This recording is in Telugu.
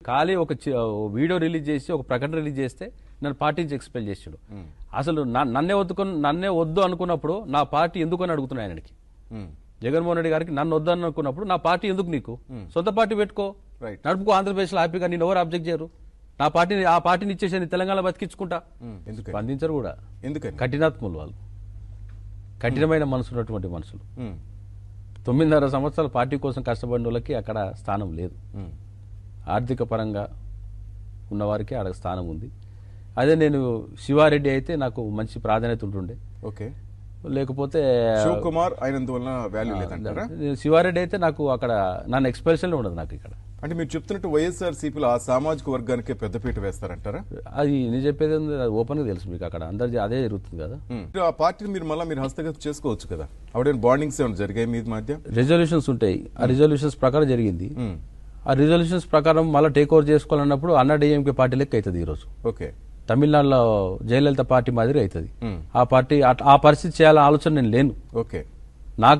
ఖాళీ ఒక వీడియో రిలీజ్ చేసి ఒక ప్రకటన రిలీజ్ చేస్తే నన్ను పార్టీ నుంచి ఎక్స్పెల్ చేసాడు. అసలు నన్నే వద్దు అనుకున్నప్పుడు నా పార్టీ ఎందుకు అని అడుగుతున్నాయి ఆయనకి. జగన్మోహన్ రెడ్డి గారికి నన్ను వద్దు అనుకున్నప్పుడు నా పార్టీ ఎందుకు నీకు, సొంత పార్టీ పెట్టుకో, నడుపుకో, ఆంధ్రప్రదేశ్లో హ్యాపీగా, నేను ఎవరు అబ్జెక్ట్ చేయరు, నా పార్టీని ఆ పార్టీని ఇచ్చేసి తెలంగాణ బతికించుకుంటా. స్పందించరు కూడా. కఠినాత్ములు వాళ్ళు, కఠినమైన మనసు ఉన్నటువంటి మనుషులు. 9.5 సంవత్సరాల పార్టీ కోసం కష్టపడిన వాళ్ళకి అక్కడ స్థానం లేదు. ఆర్థిక పరంగా ఉన్నవారికి అక్కడ స్థానం ఉంది. అదే నేను శివారెడ్డి అయితే నాకు మంచి ప్రాధాన్యత ఉంటుండే. లేకపోతే శివకుమార్ అయినందువల్ల వాల్యూ లేదంటారా? శివారెడ్డి అయితే నాకు అక్కడ నన్ను ఎక్స్పెల్షన్ ఉండదు నాకు ఇక్కడ. అంటే మీరు చెప్తున్నట్టు వైఎస్ఆర్సీపీలో ఆ సామాజిక వర్గానికే పెద్దపీట వేస్తారంటారా? అది నేను చెప్పేది ఓపెన్ గా తెలుసు మీకు, అక్కడ అందరు అదే జరుగుతుంది కదా. ఆ పార్టీని మీరు హస్తగతం చేసుకోవచ్చు కదా. ఆవిడ బాండింగ్స్ ఏమైనా జరిగాయి మీ మధ్య? రెజల్యూషన్స్ ఉంటాయి, ఆ రెజల్యూషన్స్ ప్రకారం జరిగింది. ఆ రిజల్యూషన్స్ ప్రకారం మళ్ళీ టేక్ ఓవర్ చేసుకోవాలన్నప్పుడు అన్నాడీఎంకే పార్టీ లెక్క అవుతుంది ఈరోజు. ఓకే, తమిళనాడులో జయలలిత పార్టీ మాదిరి అవుతుంది ఆ పార్టీ. ఆ పరిస్థితి చేయాలని ఆలోచన నేను లేను. ఓకే, నాకు